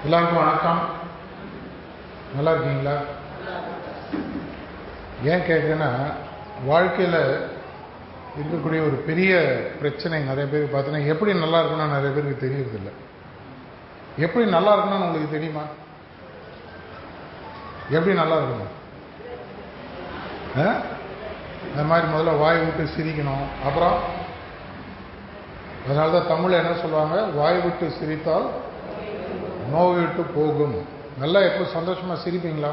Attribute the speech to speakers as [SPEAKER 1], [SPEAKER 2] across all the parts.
[SPEAKER 1] எல்லாருக்கும் வணக்கம். நல்லா இருக்கீங்களா? ஏன் கேட்குறேன்னா, வாழ்க்கையில் இருக்கக்கூடிய ஒரு பெரிய பிரச்சனை நிறைய பேருக்கு பார்த்தீங்கன்னா, எப்படி நல்லா இருக்கணும்னு நிறைய பேருக்கு தெரியறதில்லை. எப்படி நல்லா இருக்கணும்னு உங்களுக்கு தெரியுமா? எப்படி நல்லா இருக்கணும்? அந்த மாதிரி முதல்ல வாய் விட்டு சிரிக்கணும். அப்புறம் அதனால தான் தமிழ் என்ன சொல்லுவாங்க, வாய் விட்டு சிரித்தால் நோய் விட்டு போகும். நல்லா எப்போ சந்தோஷமாக சிரிப்பீங்களா?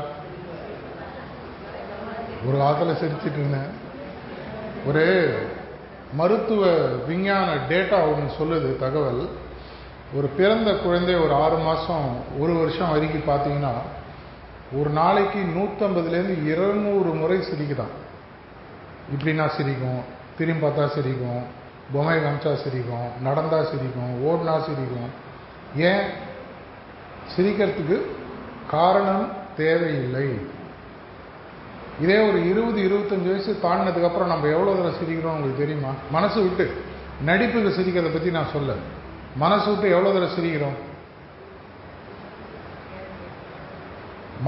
[SPEAKER 1] ஒரு காலத்தில் சிரிச்சிட்டு இருந்தேன். ஒரு மருத்துவ விஞ்ஞான டேட்டா ஒன்று சொல்லுது, தகவல். ஒரு பிறந்த குழந்தை ஒரு 6 மாதம் 1 வருஷம் வரைக்கும் பார்த்தீங்கன்னா, ஒரு நாளைக்கு 150லேருந்து 200 முறை சிரிக்குதான். இப்படின்னா சிரிக்கும், திரும்பி பார்த்தா சிரிக்கும், பொம்மை காமிச்சா சிரிக்கும், நடந்தா சிரிக்கும், ஓடினா சிரிக்கும். ஏன் சிரிக்கிறதுக்கு காரணம் தேவையில்லை. இதே ஒரு 20-25 வயசு தாண்டினதுக்கு அப்புறம் நம்ம எவ்வளோ தூரம் சிரிக்கிறோம் உங்களுக்கு தெரியுமா? மனசு விட்டு, நடிப்புக்கு சிரிக்கிறத பற்றி நான் சொல்ல, மனசு விட்டு எவ்வளோ தூரம் சிரிக்கிறோம்?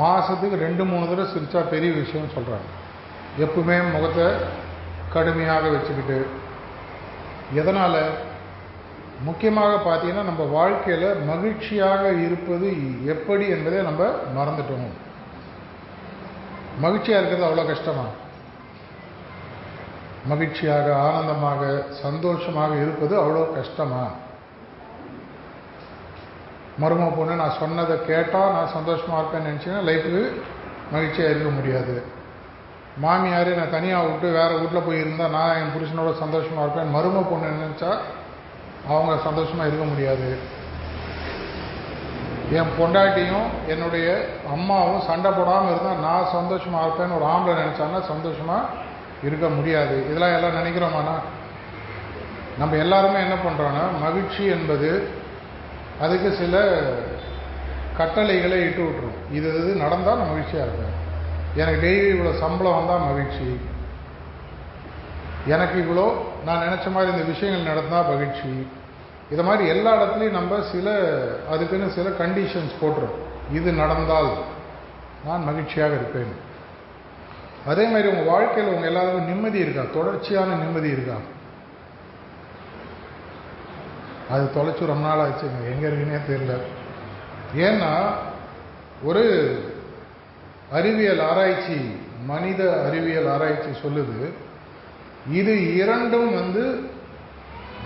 [SPEAKER 1] மாதத்துக்கு 2-3 தடவை சிரித்தா பெரிய விஷயம் சொல்கிறாங்க. எப்பவுமே முகத்தை கடுமையாக வச்சுக்கிட்டு. எதனால்? முக்கியமாக பார்த்தீங்கன்னா, நம்ம வாழ்க்கையில் மகிழ்ச்சியாக இருப்பது எப்படி என்பதை நம்ம மறந்துட்டோம். மகிழ்ச்சியாக இருக்கிறது அவ்வளோ கஷ்டமா? மகிழ்ச்சியாக, ஆனந்தமாக, சந்தோஷமாக இருப்பது அவ்வளோ கஷ்டமா? மருமக பொண்ணு நான் சொன்னதை கேட்டால் நான் சந்தோஷமாக இருப்பேன்னு நினச்சிங்கன்னா லைஃபுக்கு மகிழ்ச்சியாக இருக்க முடியாது. மாமியார் நான் தனியாக விட்டு வேறு வீட்டில் போய் இருந்தால் நான் என் புருஷனோட சந்தோஷமாக இருப்பேன் மருமக பொண்ணு நினச்சா அவங்க சந்தோஷமாக இருக்க முடியாது. என் பொண்டாட்டியும் என்னுடைய அம்மாவும் சண்டை போடாமல் இருந்தால் நான் சந்தோஷமாக இருப்பேன்னு ஒரு ஆம்பளை நினச்சாங்கன்னா சந்தோஷமாக இருக்க முடியாது. இதெல்லாம் எல்லாம் நினைக்கிறோமாண்ணா? நம்ம எல்லாருமே என்ன பண்ணுறோன்னா, மகிழ்ச்சி என்பது அதுக்கு சில கட்டளைகளை இட்டு விட்டுரும். இது நடந்தால் நான் மகிழ்ச்சியாக இருப்பேன், எனக்கு டெய்லி இவ்வளோ சம்பளம் வந்தால் மகிழ்ச்சி, எனக்கு இவ்வளோ நான் நினச்ச மாதிரி இந்த விஷயங்கள் நடந்தால் மகிழ்ச்சி. இதை மாதிரி எல்லா இடத்துலையும் நம்ம அதுக்குன்னு சில கண்டிஷன்ஸ் போட்டுரும். இது நடந்தால் நான் மகிழ்ச்சியாக இருப்பேன். அதே மாதிரி உங்கள் வாழ்க்கையில் உங்கள் எல்லாருக்கும் நிம்மதி இருக்கா? தொடர்ச்சியான நிம்மதி இருக்கா? அது தொலைச்சி ரொம்ப நாள் ஆச்சுங்க, எங்கே இருக்குன்னே தெரியல. ஏன்னா ஒரு அறிவியல் ஆராய்ச்சி, மனித அறிவியல் ஆராய்ச்சி சொல்லுது, இது இரண்டும்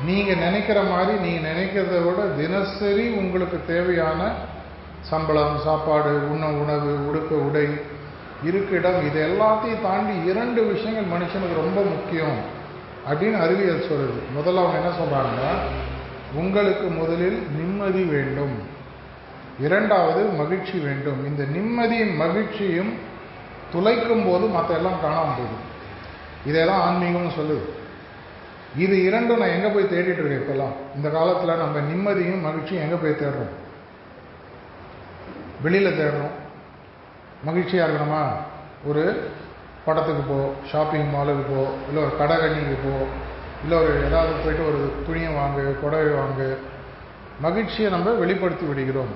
[SPEAKER 1] நீங்கள் நினைக்கிற மாதிரி, நீங்கள் நினைக்கிறத விட தினசரி உங்களுக்கு தேவையான சம்பளம், சாப்பாடு, உணவு, உடுக்க உடை, இருக்கிடம், இது எல்லாத்தையும் தாண்டி 2 விஷயங்கள் மனுஷனுக்கு ரொம்ப முக்கியம் அப்படின்னு அறிவியல் சொல்லுது. முதல்ல அவங்க என்ன சொல்கிறாங்கன்னா, உங்களுக்கு முதலில் நிம்மதி வேண்டும், 2வது மகிழ்ச்சி வேண்டும். இந்த நிம்மதியும் மகிழ்ச்சியும் துளைக்கும் போது மற்ற எல்லாம் காணாமல் போகுது. இதெல்லாம் ஆன்மீகம்னு சொல்லுது. இது 2ம் நான் எங்கே போய் தேடிட்டு இருக்கேன் இப்போல்லாம்? இந்த காலத்தில் நம்ம நிம்மதியும் மகிழ்ச்சியும் எங்கே போய் தேடுறோம்? வெளியில் தேடுறோம். மகிழ்ச்சியாக இருக்கணுமா? ஒரு படத்துக்கு போ, ஷாப்பிங் மாலுக்கு போ, இல்லை ஒரு கடை கண்ணிக்கு போ, இல்லை ஒரு ஏதாவது போய்ட்டு ஒரு துணியை வாங்கு, புடவை வாங்கு. மகிழ்ச்சியை நம்ம வெளிப்படுத்தி விடுகிறோம்.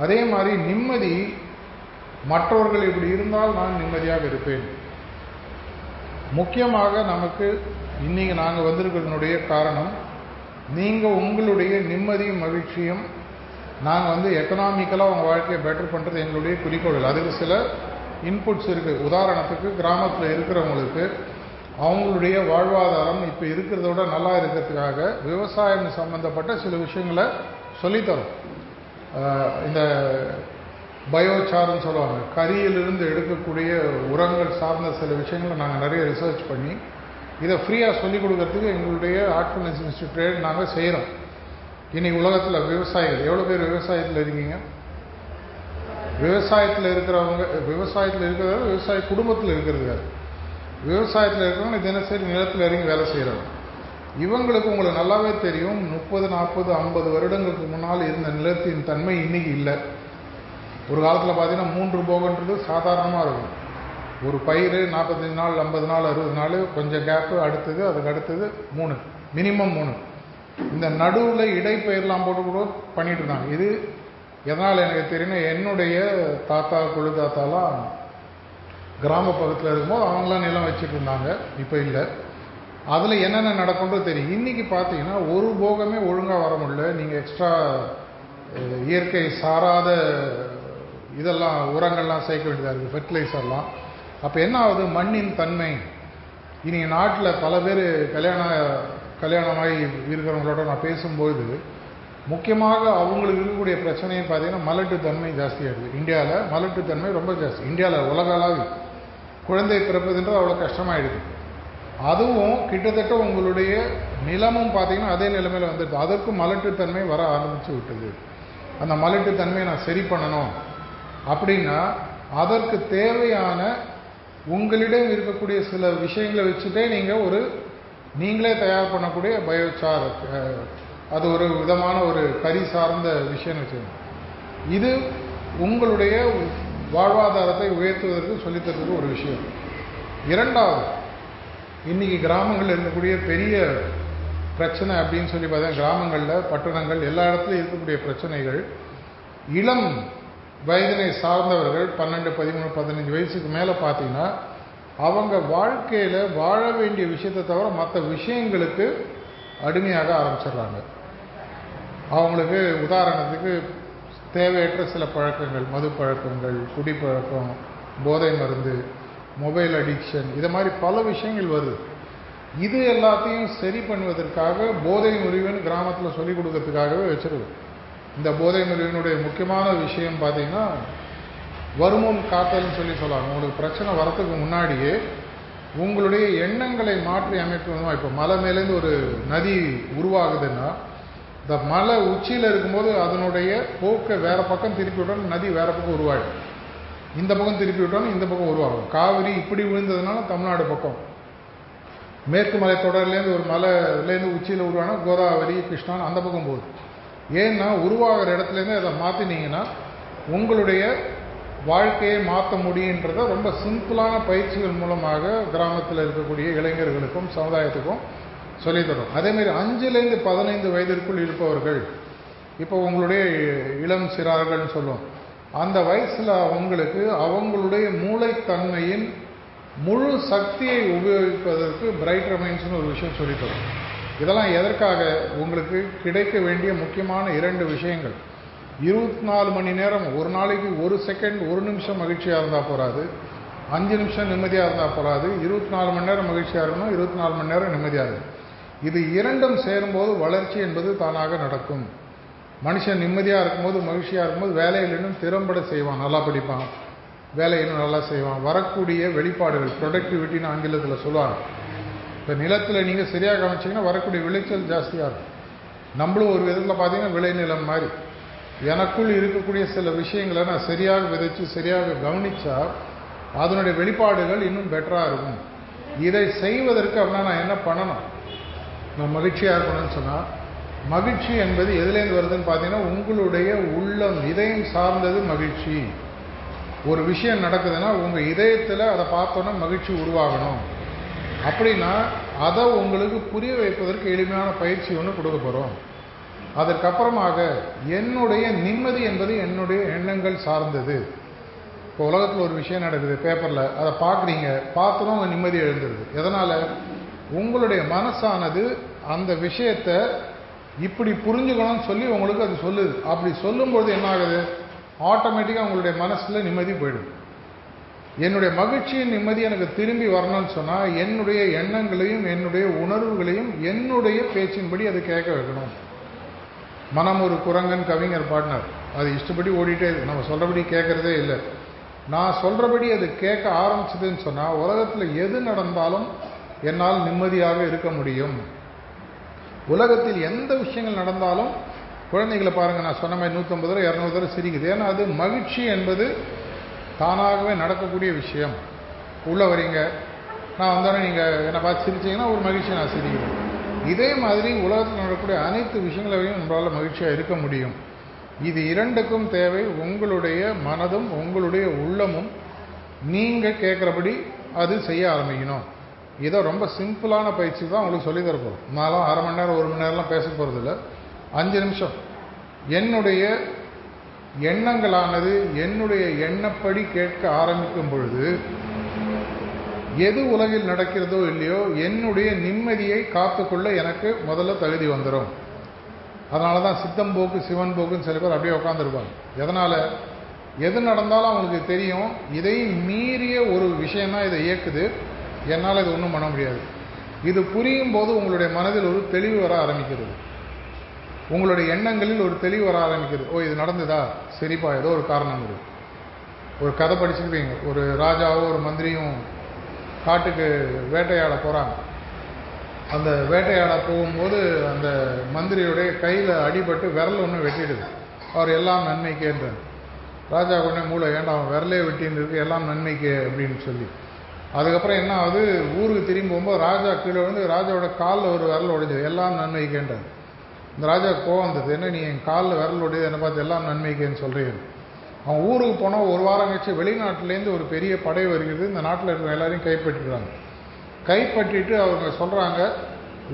[SPEAKER 1] அதே மாதிரி நிம்மதி, மற்றவர்கள் இப்படி இருந்தால் நான் நிம்மதியாக இருப்பேன். முக்கியமாக நமக்கு இன்னைக்கு நாங்கள் வந்திருக்கிறதுனுடைய காரணம், நீங்கள் உங்களுடைய நிம்மதியும் மகிழ்ச்சியும் நாங்கள் எக்கனாமிக்கலாக உங்கள் வாழ்க்கையை பெட்டர் பண்ணுறது எங்களுடைய குறிக்கோள். அதுக்கு சில இன்புட்ஸ் இருக்குது. உதாரணத்துக்கு கிராமத்தில் இருக்கிறவங்களுக்கு அவங்களுடைய வாழ்வாதாரம் இப்போ இருக்கிறத விட நல்லா இருக்கிறதுக்காக விவசாயம் சம்பந்தப்பட்ட சில விஷயங்களை சொல்லித்தரோம். இந்த பயோசார்ன்னு சொல்லுவாங்க, கரியிலிருந்து எடுக்கக்கூடிய உரங்கள் சார்ந்த சில விஷயங்களை நாங்கள் நிறைய ரிசர்ச் பண்ணி இதை ஃப்ரீயாக சொல்லிக் கொடுக்கறதுக்கு எங்களுடைய ஆர்ட்ஃபுல்னஸ் இன்ஸ்டியூட் நாங்கள் செய்கிறோம். இன்னைக்கு உலகத்தில் விவசாயிகள் எவ்வளோ பேர் விவசாயத்தில் இருக்கீங்க? விவசாயத்தில் இருக்கிறவங்க, விவசாயத்தில் இருக்கிறவங்க விவசாய குடும்பத்தில் இருக்கிறது, விவசாயத்தில் இருக்கிறவங்க தினசரி நிலத்தில் இறங்கி வேலை செய்கிறவங்க. இவங்களுக்கு உங்களுக்கு நல்லாவே தெரியும், 30, 40, 50 வருடங்களுக்கு முன்னால் இருந்த நிலத்தின் தன்மை இன்னைக்கு இல்லை. ஒரு காலத்தில் பார்த்தீங்கன்னா 3 போகன்றது சாதாரணமாக இருக்கும். ஒரு பயிர் 45 நாள், 50 நாள், 60 நாள், கொஞ்சம் கேப்பு, அடுத்தது, அதுக்கு அடுத்தது 3, மினிமம் 3. இந்த நடுவில் இடைப்பயிரெலாம் போட்டு கூட பண்ணிட்டு இருந்தாங்க. இது எதனால் எனக்கு தெரியும், என்னுடைய தாத்தா கொழு தாத்தாலாம் கிராம பக்கத்தில் இருக்கும்போது அவங்களாம் நிலம் வச்சுட்டு இருந்தாங்க, இப்போ இல்லை. அதில் என்னென்ன நடக்கும்ன்றது தெரியும். இன்றைக்கி பார்த்தீங்கன்னா ஒரு போகமே ஒழுங்காக வர முடியல. நீங்கள் எக்ஸ்ட்ரா இயற்கை சாராத இதெல்லாம் உரங்கள்லாம் சேர்க்க வேண்டியதாக இருக்குது, ஃபெர்டிலைசர்லாம். அப்போ என்ன ஆகுது, மண்ணின் தன்மை. இன்றைக்கி நாட்டில் பல பேர் கல்யாணமாகி இருக்கிறவங்களோட நான் பேசும்போது முக்கியமாக அவங்களுக்கு இருக்கக்கூடிய பிரச்சனைன்னு பார்த்தீங்கன்னா மலட்டுத்தன்மை ஜாஸ்தியாகிடுது. இந்தியாவில் மலட்டுத்தன்மை ரொம்ப ஜாஸ்தி. இந்தியாவில் உலகளாவி குழந்தை பிறப்பதுன்றது அவ்வளோ கஷ்டமாயிடுது. அதுவும் கிட்டத்தட்ட உங்களுடைய நிலமும் பார்த்தீங்கன்னா அதே நிலைமையில் வந்துடுது. அதற்கும் மலட்டுத்தன்மை வர ஆரம்பித்து விட்டது. அந்த மலட்டுத்தன்மையை நான் சரி பண்ணணும் அப்படின்னா அதற்கு தேவையான உங்களிடம் இருக்கக்கூடிய சில விஷயங்களை வச்சுட்டே நீங்களே தயார் பண்ணக்கூடிய பயோசார், அது ஒரு விதமான ஒரு கறி சார்ந்த விஷயம்னு வச்சுக்கோங்க. இது உங்களுடைய வாழ்வாதாரத்தை உயர்த்துவதற்கு சொல்லித்தரதுக்கு ஒரு விஷயம். இரண்டாவது, இன்னைக்கு கிராமங்களில் இருக்கக்கூடிய பெரிய பிரச்சனை அப்படின்னு சொல்லி பார்த்தா, கிராமங்களில் பட்டணங்கள் எல்லா இடத்துலையும் இருக்கக்கூடிய பிரச்சனைகள், இளம் வயதினை சார்ந்தவர்கள் 12, 13, 15 வயசுக்கு மேலே பார்த்தீங்கன்னா அவங்க வாழ்க்கையில் வாழ வேண்டிய விஷயத்தை தவிர மற்ற விஷயங்களுக்கு அடிமையாக ஆரம்பிச்சிடுறாங்க. அவங்களுக்கு உதாரணத்துக்கு தேவையற்ற சில பழக்கங்கள், மது பழக்கங்கள், குடிப்பழக்கம், போதை மருந்து, மொபைல் அடிக்ஷன், இதை மாதிரி பல விஷயங்கள் வருது. இது எல்லாத்தையும் சரி பண்ணுவதற்காக போதை முறிவுன்னு கிராமத்தில் சொல்லிக் கொடுக்கறதுக்காகவே வச்சிருக்கு. இந்த போதை முறிவினுடைய முக்கியமான விஷயம் பார்த்தீங்கன்னா வருமுன் காத்தல்னு சொல்லுவாங்க. உங்களுக்கு பிரச்சனை வரத்துக்கு முன்னாடியே உங்களுடைய எண்ணங்களை மாற்றி அமைக்கணும். இப்போ மலை மேலேருந்து ஒரு நதி உருவாகுதுன்னா இந்த மலை உச்சியில் இருக்கும்போது அதனுடைய போக்கை வேற பக்கம் திருப்பி விட்டோம், நதி வேற பக்கம் உருவாடும். இந்த பக்கம் திருப்பி விட்டோம், இந்த பக்கம் உருவாகும். காவிரி இப்படி விழுந்ததுனால தமிழ்நாடு பக்கம், மேற்கு மலை தொடர்லேருந்து ஒரு மலைலேருந்து உச்சியில் உருவானா கோதாவரி, கிருஷ்ணான்னு அந்த பக்கம் போகுது. ஏன்னா உருவாகிற இடத்துலேருந்து அதை மாற்றினீங்கன்னா உங்களுடைய வாழ்க்கையை மாற்ற முடியுன்றத ரொம்ப சிம்பிளான பயிற்சிகள் மூலமாக கிராமத்தில் இருக்கக்கூடிய இளைஞர்களுக்கும் சமுதாயத்துக்கும் சொல்லித்தரும். அதேமாதிரி 5லேருந்து 15 வயதிற்குள் இருப்பவர்கள், இப்போ உங்களுடைய இளம் சிறார்கள்னு சொல்லுவோம், அந்த வயசில் அவங்களுக்கு அவங்களுடைய மூளைத்தன்மையின் முழு சக்தியை உபயோகிப்பதற்கு பிரைட்டர் மைண்ட்ஸ்னு ஒரு விஷயம் சொல்லித்தரும். இதெல்லாம் எதற்காக, உங்களுக்கு கிடைக்க வேண்டிய முக்கியமான 2 விஷயங்கள். 24 மணி நேரம், ஒரு நாளைக்கு 1 செகண்ட் 1 நிமிஷம் மகிழ்ச்சியாக இருந்தால் போகாது, 5 நிமிஷம் நிம்மதியாக இருந்தால் போகாது, 24 மணி நேரம் மகிழ்ச்சியாக இருக்கணும், 24 மணி நேரம் நிம்மதியாக இருக்கும். இது இரண்டும் சேரும்போது வளர்ச்சி என்பது தானாக நடக்கும். மனுஷன் நிம்மதியாக இருக்கும்போது, மகிழ்ச்சியாக இருக்கும்போது வேலையில் இன்னும் திறம்பட செய்வான், நல்லா படிப்பான், வேலை இன்னும் நல்லா செய்வான். வரக்கூடிய வெளிப்பாடுகள் ப்ரொடக்டிவிட்டின்னு ஆங்கிலத்தில் சொல்லுவாங்க. இப்போ நிலத்தில் நீங்கள் சரியாக கவனிச்சிங்கன்னா வரக்கூடிய விளைச்சல் ஜாஸ்தியாக இருக்கும். நம்மளும் ஒரு விதத்தில் பார்த்தீங்கன்னா விளைநிலம் மாதிரி, எனக்குள் இருக்கக்கூடிய சில விஷயங்களை நான் சரியாக விதைச்சு சரியாக கவனித்தா அதனுடைய வெளிப்பாடுகள் இன்னும் பெட்டராக இருக்கும். இதை செய்வதற்கு அப்படின்னா நான் என்ன பண்ணணும், நான் மகிழ்ச்சியாக இருக்கணும்னு சொன்னால், மகிழ்ச்சி என்பது எதுலேருந்து வருதுன்னு பார்த்தீங்கன்னா உங்களுடைய உள்ளம், இதயம் சார்ந்தது மகிழ்ச்சி. ஒரு விஷயம் நடக்குதுன்னா உங்கள் இதயத்தில் அதை பார்த்தோன்னா மகிழ்ச்சி உருவாகணும். அப்படின்னா அதை உங்களுக்கு புரிய வைப்பதற்கு எளிமையான பயிற்சி ஒன்று கொடுக்க போகிறோம். அதற்கப்புறமாக என்னுடைய நிம்மதி என்பது என்னுடைய எண்ணங்கள் சார்ந்தது. இப்போ உலகத்தில் ஒரு விஷயம் நடக்குது பேப்பரில், அதை பார்க்குறீங்க, பார்த்ததும் உங்கள் நிம்மதி எழுந்துருது. எதனால், உங்களுடைய மனசானது அந்த விஷயத்தை இப்படி புரிஞ்சுக்கணும்னு சொல்லி உங்களுக்கு அது சொல்லுது. அப்படி சொல்லும்போது என்ன ஆகுது, ஆட்டோமேட்டிக்காக உங்களுடைய மனசில் நிம்மதி போயிடும். என்னுடைய மகிழ்ச்சியின் நிம்மதி எனக்கு திரும்பி வரணும்னு சொன்னால் என்னுடைய எண்ணங்களையும் என்னுடைய உணர்வுகளையும் என்னுடைய பேச்சின்படி அது கேட்க வைக்கணும். மனம் ஒரு குரங்கன் கவிஞர் பாடினார், அது இஷ்டப்படி ஓடிட்டே இருக்கு, நம்ம சொல்கிறபடி கேட்குறதே இல்லை. நான் சொல்கிறபடி அது கேட்க ஆரம்பிச்சதுன்னு சொன்னால் உலகத்தில் எது நடந்தாலும் என்னால் நிம்மதியாக இருக்க முடியும். உலகத்தில் எந்த விஷயங்கள் நடந்தாலும், குழந்தைகளை பாருங்கள், நான் சொன்ன மாதிரி 150 தடவை 200 தடவை சிரிக்குது. ஏன்னா அது மகிழ்ச்சி என்பது தானாகவே நடக்கக்கூடிய விஷயம். உள்ளே வரீங்க, நான் வந்தோடனே நீங்கள் என்னை பார்த்து சிரிச்சிங்கன்னா ஒரு மகிழ்ச்சி, நான் சிரிக்கிறேன். இதே மாதிரி உலகத்தில் நடக்கக்கூடிய அனைத்து விஷயங்களையும் நம்மளால் மகிழ்ச்சியாக இருக்க முடியும். இது இரண்டுக்கும் தேவை உங்களுடைய மனதும் உங்களுடைய உள்ளமும் நீங்கள் கேட்குறபடி அது செய்ய ஆரம்பிக்கணும். இதை ரொம்ப சிம்பிளான பயிற்சி தான் உங்களுக்கு சொல்லி தரப்போம். நான்லாம் 1/2 மணி நேரம் 1 மணி நேரம்லாம் பேச போகிறது இல்லை, 5 நிமிஷம் என்னுடைய எண்ணங்களானது என்னுடைய எண்ணப்படி கேட்க ஆரம்பிக்கும் பொழுது எது உலகில் நடக்கிறதோ இல்லையோ என்னுடைய நிம்மதியை காத்துக்கொள்ள எனக்கு முதல்ல தகுதி வந்துடும். அதனால தான் சித்தம் போக்கு சிவன் போக்குன்னு சில பேர் அப்படியே உட்காந்துருப்பாங்க. எதனால்? எது நடந்தாலும் அவங்களுக்கு தெரியும், இதை மீறிய ஒரு விஷயம்தான் இதை இயக்குது, என்னால் இது ஒன்றும் பண்ண முடியாது. இது புரியும் போது உங்களுடைய மனதில் ஒரு தெளிவு வர ஆரம்பிக்கிறது, உங்களுடைய எண்ணங்களில் ஒரு தெளிவு வர ஆரம்பிக்கிறது. ஓ, இது நடந்ததா, சரிப்பா, ஏதோ ஒரு காரணம் இருக்குது. ஒரு கதை படிச்சுருப்பீங்க, ஒரு ராஜாவும் ஒரு மந்திரியும் காட்டுக்கு வேட்டையாட போகிறாங்க. அந்த வேட்டையாட போகும்போது அந்த மந்திரியுடைய கையில் அடிபட்டு விரல் ஒன்று வெட்டிடுது. அவர் எல்லாம் நன்மைக்கேன்றார். ராஜா உடனே மூளை, ஏன்டா அவன் விரலே வெட்டின்னு இருக்கு, எல்லாம் நன்மைக்கு அப்படின்னு சொல்லி. அதுக்கப்புறம் என்ன ஆகுது, ஊருக்கு திரும்பி போகும்போது ராஜா கீழே வந்து ராஜாவோட காலில் ஒரு விரல் உடைஞ்சது, எல்லாம் நன்மைக்கேன்றார். இந்த ராஜா கோவம் வந்தது, என்ன நீ என் காலில் விரல் உடையது என்னை பார்த்து எல்லாம் நன்மைக்கேன்னு சொல்கிறீங்க. அவன் ஊருக்கு போனால் ஒரு வாரம் கழிச்சு வெளிநாட்டிலேருந்து ஒரு பெரிய படை வருகிறது, இந்த நாட்டில் இருக்கிற எல்லாரையும் கைப்பற்றிடுறாங்க. கைப்பற்றிட்டு அவங்க சொல்கிறாங்க,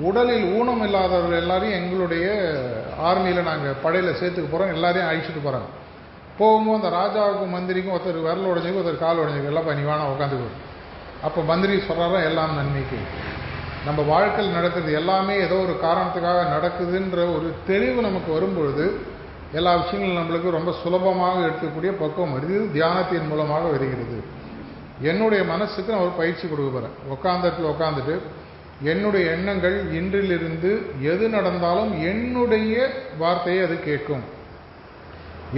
[SPEAKER 1] உடலில் ஊனம் இல்லாதவர்கள் எல்லாரையும் எங்களுடைய ஆர்மியில் நாங்கள் படையில் சேர்த்துக்க போகிறோம், எல்லாரையும் அழிச்சிட்டு போகிறாங்க. போகும்போது அந்த ராஜாவுக்கும் மந்திரிக்கும் ஒருத்தர் விரல் உடஞ்சிக்கு, ஒருத்தர் கால் உடஞ்சிக்கு, எல்லாப்பா நீ வேணா உட்காந்துக்கோ. அப்போ மந்திரி சொல்கிறாரா, எல்லாம் நன்மைக்கு. நம்ம வாழ்க்கையில் நடக்குது எல்லாமே ஏதோ ஒரு காரணத்துக்காக நடக்குதுன்ற ஒரு தெளிவு நமக்கு வரும்பொழுது எல்லா விஷயங்களும் நம்மளுக்கு ரொம்ப சுலபமாக எடுக்கக்கூடிய பக்குவம் வருது. தியானத்தின் மூலமாக வருகிறது. என்னுடைய மனசுக்கு நான் ஒரு பயிற்சி கொடுக்க போகிறேன். உட்காந்துட்டு என்னுடைய எண்ணங்கள் இன்றிலிருந்து எது நடந்தாலும் என்னுடைய வார்த்தையை அது கேட்கும்.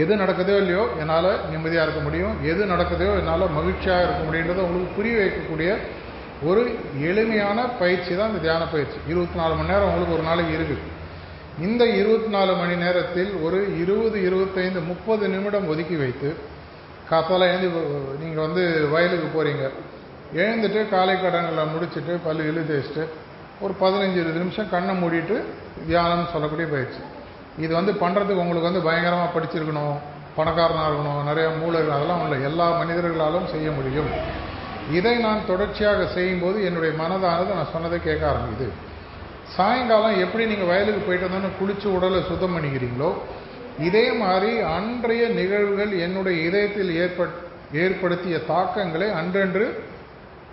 [SPEAKER 1] எது நடக்குதோ இல்லையோ என்னால் நிம்மதியாக இருக்க முடியும், எது நடக்குதோ என்னால் மகிழ்ச்சியாக இருக்க முடியுன்றதை உங்களுக்கு புரிய வைக்கக்கூடிய ஒரு எளிமையான பயிற்சி தான் இந்த தியான பயிற்சி. 24 மணி நேரம் உங்களுக்கு ஒரு நாளைக்கு இருக்குது. இந்த 24 மணி நேரத்தில் ஒரு 20, 25, 30 நிமிடம் ஒதுக்கி வைத்து, காத்தால எழுந்து நீங்கள் வயலுக்கு போகிறீங்க, எழுந்துட்டு காலை கடன்களை முடிச்சுட்டு பல்லு இழு தேய்ச்சிட்டு ஒரு 15-20 நிமிஷம் கண்ணை மூடிட்டு தியானம்னு சொல்லக்கூடிய பயிற்சி. இது பண்ணுறதுக்கு உங்களுக்கு பயங்கரமாக படிச்சிருக்கணும், பணக்காரனாக இருக்கணும், நிறைய மூளை, அதெல்லாம் இல்லை. எல்லா மனிதர்களாலும் செய்ய முடியும். இதை நான் தொடர்ச்சியாக செய்யும்போது என்னுடைய மனதானது நான் சொன்னதை கேட்க ஆரம்பிக்குது. சாயங்காலம் எப்படி நீங்கள் வயலுக்கு போயிட்டு வந்தோன்னு குளிச்சு உடலை சுத்தம் பண்ணிக்கிறீங்களோ, இதே மாதிரி அன்றைய நிகழ்வுகள் என்னுடைய இதயத்தில் ஏற்படுத்திய தாக்கங்களை அன்றன்று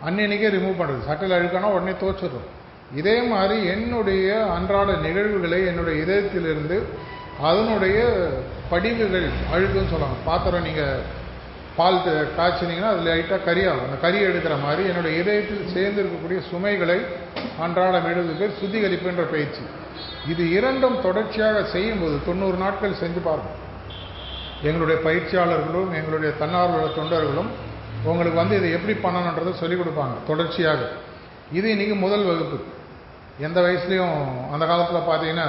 [SPEAKER 1] அன்னைக்கே ரிமூவ் பண்ணுறது. சட்டையில் அழுக்கானா உடனே துவைச்சிடுறோம். இதே மாதிரி என்னுடைய அன்றாட நிகழ்வுகளை என்னுடைய இதயத்திலிருந்து அதனுடைய படிவுகள், அழுக்குன்னு சொல்லுவாங்க, பாத்திரம் நீங்கள் பால் காய்ச்சினீங்கன்னா அதில் லைட்டாக கறியாகும், அந்த கறி எடுக்கிற மாதிரி என்னுடைய இதயத்தில் சேர்ந்து இருக்கக்கூடிய சுமைகளை அன்றாடம் எடுத்து சுத்திகரிப்புன்ற பயிற்சி. இது இரண்டும் தொடர்ச்சியாக செய்யும்போது 90 நாட்கள் செஞ்சு பாருங்கள். எங்களுடைய பயிற்சியாளர்களும் எங்களுடைய தன்னார்வ தொண்டர்களும் உங்களுக்கு இதை எப்படி பண்ணணுன்றதை சொல்லிக் கொடுப்பாங்க தொடர்ச்சியாக. இது இன்றைக்கி முதல் வகுப்பு. எந்த வயசுலையும் அந்த காலத்தில் பார்த்தீங்கன்னா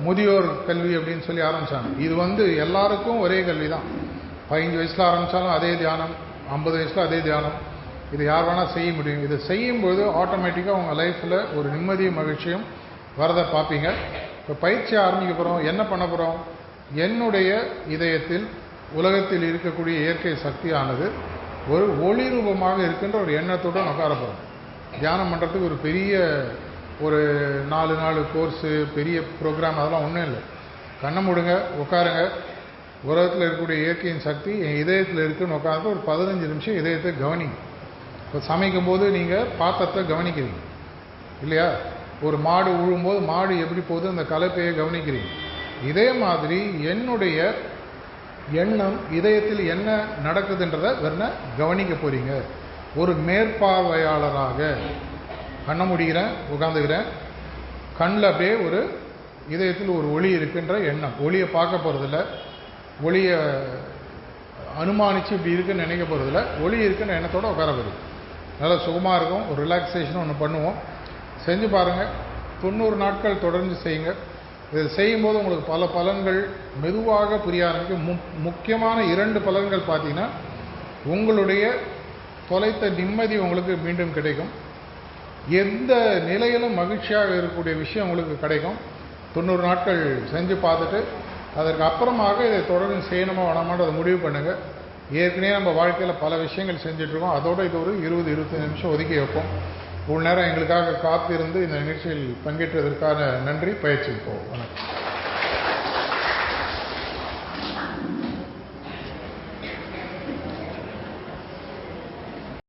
[SPEAKER 1] முதியோர் கல்வி அப்படின்னு சொல்லி ஆரம்பித்தாங்க. இது எல்லாருக்கும் ஒரே கல்வி தான். 15 வயசில் ஆரம்பித்தாலும் அதே தியானம், 50 வயசில் அதே தியானம். இது யார் வேணால் செய்ய முடியும். இதை செய்யும்போது ஆட்டோமேட்டிக்காக உங்கள் லைஃப்பில் ஒரு நிம்மதியும் மகிழ்ச்சியும் வரதை பார்ப்பீங்க. இப்போ பயிற்சி ஆரம்பிக்க போகிறோம். என்ன பண்ண போகிறோம்? என்னுடைய இதயத்தில் உலகத்தில் இருக்கக்கூடிய இயற்கை சக்தியானது ஒரு ஒளி ரூபமாக இருக்கின்ற ஒரு எண்ணத்தோடு உட்கார போகிறோம். தியானம் பண்ணுறதுக்கு ஒரு பெரிய ஒரு 4 நாள் கோர்ஸு, பெரிய ப்ரோக்ராம், அதெல்லாம் ஒன்றும் இல்லை. கண்ணை மூடுங்க, உட்காருங்க. உலகத்தில் இருக்கக்கூடிய இயற்கையின் சக்தி என் இதயத்தில் இருக்குன்னு உட்காந்து ஒரு 15 நிமிஷம் இதயத்தை கவனிங்க. இப்போ சமைக்கும் போது நீங்கள் பாத்திரத்தை கவனிக்கிறீங்க இல்லையா? ஒரு மாடு உழும்போது மாடு எப்படி போகுது அந்த கலப்பையை கவனிக்கிறீங்க. இதே மாதிரி என்னுடைய எண்ணம் இதயத்தில் என்ன நடக்குதுன்றதை கவனிக்க போகிறீங்க. ஒரு மேற்பார்வையாளராக கண்ணை முடிகிறேன், உட்காந்துக்கிறேன். கண்ணில் அப்படியே ஒரு இதயத்தில் ஒரு ஒளி இருக்கின்ற எண்ணம். ஒளியை பார்க்க போகிறதில்ல, ஒளியை அனுமானித்து இப்படி இருக்குன்னு நினைக்க போகிறதில்ல, ஒளி இருக்குன்ற எண்ணத்தோடு உட்கார போகுது. நல்லா சுகமாக இருக்கும். ஒரு ரிலாக்ஸேஷன் ஒன்று பண்ணுவோம். செஞ்சு பாருங்கள். 90 நாட்கள் தொடர்ந்து செய்யுங்க. இது செய்யும்போது உங்களுக்கு பல பலன்கள் மெதுவாக புரிய ஆரம்பிக்கும். முக்கியமான 2 பலன்கள் பார்த்தீங்கன்னா, உங்களுடைய தொலைத்த நிம்மதி உங்களுக்கு மீண்டும் கிடைக்கும். எந்த நிலையிலும் மகிழ்ச்சியாக இருக்கக்கூடிய விஷயம் உங்களுக்கு கிடைக்கும். 90 நாட்கள் செஞ்சு பார்த்துட்டு அதற்கு அப்புறமாக இதை தொடர்ந்து செய்யணுமா வேணாமான்றதை முடிவு பண்ணுங்கள். ஏற்கனவே நம்ம வாழ்க்கையில் பல விஷயங்கள் செஞ்சிட்ருக்கோம். அதோடு இது ஒரு 20-25 நிமிஷம் ஒதுக்கி வைப்போம். இவ்வளோ நேரம் எங்களுக்காக காத்திருந்து இந்த நிகழ்ச்சியில் பங்கேற்றதற்கான நன்றி. பயிற்சி போவோம். வணக்கம்.